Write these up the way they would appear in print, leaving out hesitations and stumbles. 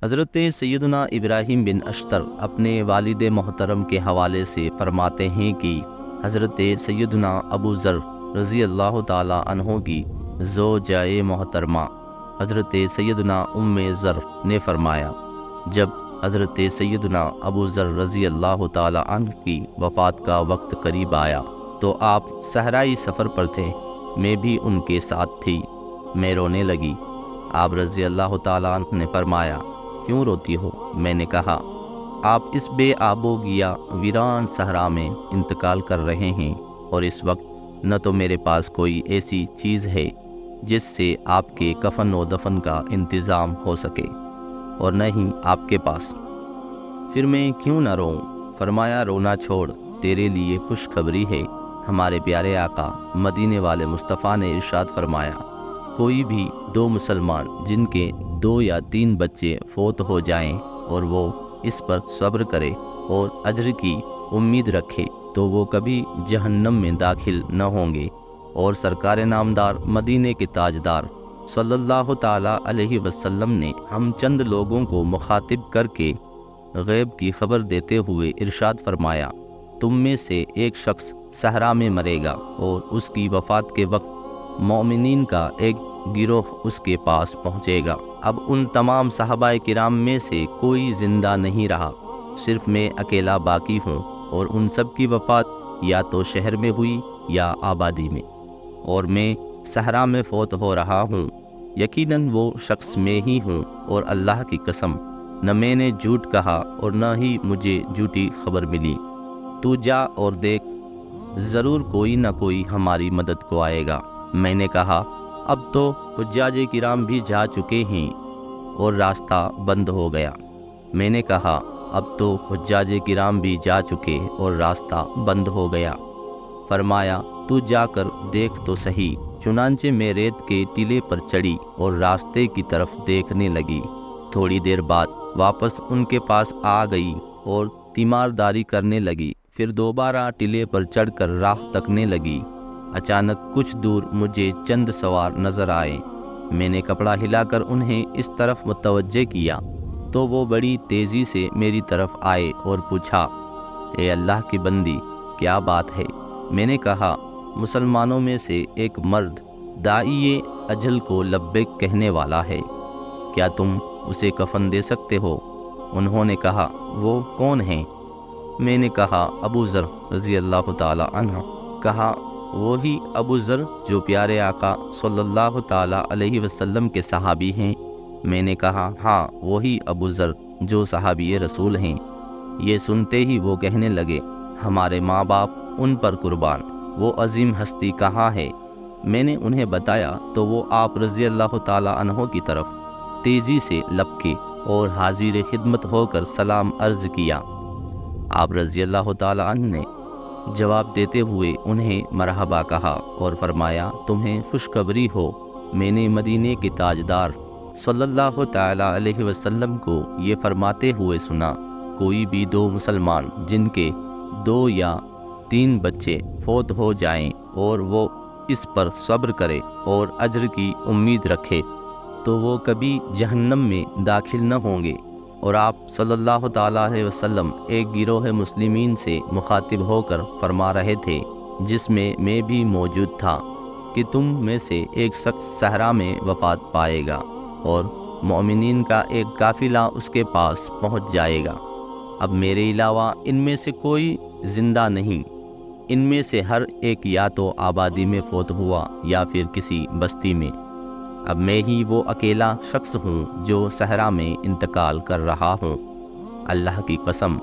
حضرت سیدنا ابراہیم بن اشتر اپنے والد محترم کے حوالے سے فرماتے ہیں کہ حضرت سیدنا ابو ذر رضی اللہ تعالی عنہ کی زوجہ محترمہ حضرت سیدنا ام ذر نے فرمایا، جب حضرت سیدنا ابو ذر رضی اللہ تعالی عنہ کی وفات کا وقت قریب آیا تو آپ صحرائی سفر پر تھے، میں بھی ان کے ساتھ تھی، میں رونے لگی۔ آپ رضی اللہ تعالی عنہ نے فرمایا، کیوں روتی ہو؟ میں نے کہا، آپ اس بے آب و گیا ویران صحرا میں انتقال کر رہے ہیں، اور اس وقت نہ تو میرے پاس کوئی ایسی چیز ہے جس سے آپ کے کفن و دفن کا انتظام ہو سکے، اور نہ ہی آپ کے پاس۔ پھر میں کیوں نہ روؤں؟ فرمایا، رونا چھوڑ، تیرے لیے خوشخبری ہے۔ ہمارے پیارے آقا مدینے والے مصطفیٰ نے ارشاد فرمایا، کوئی بھی دو مسلمان جن کے 2 یا 3 بچے فوت ہو جائیں اور وہ اس پر صبر کرے اور اجر کی امید رکھے تو وہ کبھی جہنم میں داخل نہ ہوں گے۔ اور سرکار نامدار مدینے کے تاجدار صلی اللہ تعالیٰ علیہ وسلم نے ہم چند لوگوں کو مخاطب کر کے غیب کی خبر دیتے ہوئے ارشاد فرمایا، تم میں سے ایک شخص صحرا میں مرے گا اور اس کی وفات کے وقت مومنین کا ایک گروہ اس کے پاس پہنچے گا۔ اب ان تمام صحابہ کرام میں سے کوئی زندہ نہیں رہا، صرف میں اکیلا باقی ہوں، اور ان سب کی وفات یا تو شہر میں ہوئی یا آبادی میں، اور میں صحرا میں فوت ہو رہا ہوں۔ یقیناً وہ شخص میں ہی ہوں، اور اللہ کی قسم نہ میں نے جھوٹ کہا اور نہ ہی مجھے جھوٹی خبر ملی۔ تو جا اور دیکھ، ضرور کوئی نہ کوئی ہماری مدد کو آئے گا۔ میں نے کہا، اب تو حجاج کرام بھی جا چکے ہیں اور راستہ بند ہو گیا۔ میں نے کہا، اب تو حجاج کرام بھی جا چکے اور راستہ بند ہو گیا۔ فرمایا، تو جا کر دیکھ تو صحیح۔ چنانچہ میں ریت کے ٹیلے پر چڑھی اور راستے کی طرف دیکھنے لگی۔ تھوڑی دیر بعد واپس ان کے پاس آ گئی اور تیمارداری کرنے لگی، پھر دوبارہ ٹیلے پر چڑھ کر راہ تکنے لگی۔ اچانک کچھ دور مجھے چند سوار نظر آئے۔ میں نے کپڑا ہلا کر انہیں اس طرف متوجہ کیا تو وہ بڑی تیزی سے میری طرف آئے اور پوچھا، اے اللہ کی بندی، کیا بات ہے؟ میں نے کہا، مسلمانوں میں سے ایک مرد داعی اجل کو لبیک کہنے والا ہے، کیا تم اسے کفن دے سکتے ہو؟ انہوں نے کہا، وہ کون ہیں؟ میں نے کہا، ابو ذر رضی اللہ تعالی عنہ۔ کہا، وہی ابو ذر جو پیارے آقا صلی اللہ تعالی علیہ وسلم کے صحابی ہیں؟ میں نے کہا، ہاں، وہی ابو ذر جو صحابی رسول ہیں۔ یہ سنتے ہی وہ کہنے لگے، ہمارے ماں باپ ان پر قربان، وہ عظیم ہستی کہاں ہے؟ میں نے انہیں بتایا تو وہ آپ رضی اللہ تعالی عنہ کی طرف تیزی سے لپکے اور حاضر خدمت ہو کر سلام عرض کیا۔ آپ رضی اللہ تعالی عنہ نے جواب دیتے ہوئے انہیں مرحبا کہا اور فرمایا، تمہیں خوشخبری ہو، میں نے مدینے کے تاجدار صلی اللہ تعالی علیہ وسلم کو یہ فرماتے ہوئے سنا، کوئی بھی 2 مسلمان جن کے 2 یا 3 بچے فوت ہو جائیں اور وہ اس پر صبر کرے اور اجر کی امید رکھے تو وہ کبھی جہنم میں داخل نہ ہوں گے۔ اور آپ صلی اللہ تعالیٰ علیہ وسلم ایک گروہ مسلمین سے مخاطب ہو کر فرما رہے تھے، جس میں بھی موجود تھا، کہ تم میں سے ایک شخص صحرا میں وفات پائے گا اور مومنین کا ایک قافلہ اس کے پاس پہنچ جائے گا۔ اب میرے علاوہ ان میں سے کوئی زندہ نہیں، ان میں سے ہر ایک یا تو آبادی میں فوت ہوا یا پھر کسی بستی میں۔ اب میں ہی وہ اکیلا شخص ہوں جو صحرا میں انتقال کر رہا ہوں۔ اللہ کی قسم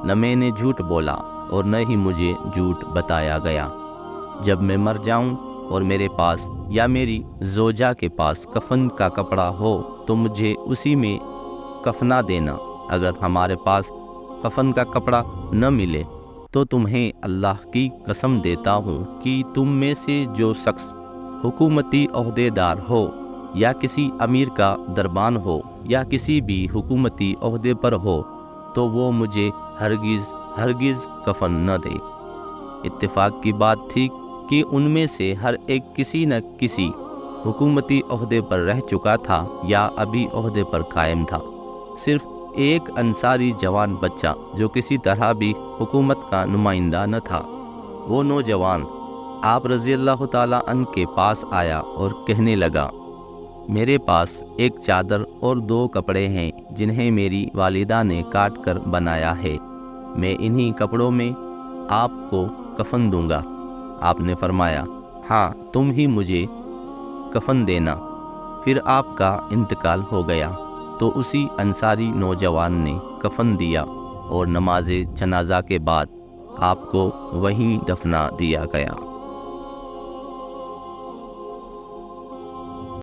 نہ میں نے جھوٹ بولا اور نہ ہی مجھے جھوٹ بتایا گیا۔ جب میں مر جاؤں اور میرے پاس یا میری زوجہ کے پاس کفن کا کپڑا ہو تو مجھے اسی میں کفنا دینا۔ اگر ہمارے پاس کفن کا کپڑا نہ ملے تو تمہیں اللہ کی قسم دیتا ہوں کہ تم میں سے جو شخص حکومتی عہدیدار ہو یا کسی امیر کا دربان ہو یا کسی بھی حکومتی عہدے پر ہو تو وہ مجھے ہرگز کفن نہ دے۔ اتفاق کی بات تھی کہ ان میں سے ہر ایک کسی نہ کسی حکومتی عہدے پر رہ چکا تھا یا ابھی عہدے پر قائم تھا۔ صرف ایک انصاری جوان بچہ جو کسی طرح بھی حکومت کا نمائندہ نہ تھا۔ وہ نوجوان آپ رضی اللہ تعالیٰ عنہ کے پاس آیا اور کہنے لگا، میرے پاس ایک چادر اور 2 کپڑے ہیں جنہیں میری والدہ نے کاٹ کر بنایا ہے، میں انہی کپڑوں میں آپ کو کفن دوں گا۔ آپ نے فرمایا، ہاں تم ہی مجھے کفن دینا۔ پھر آپ کا انتقال ہو گیا تو اسی انصاری نوجوان نے کفن دیا اور نماز جنازہ کے بعد آپ کو وہیں دفنا دیا گیا۔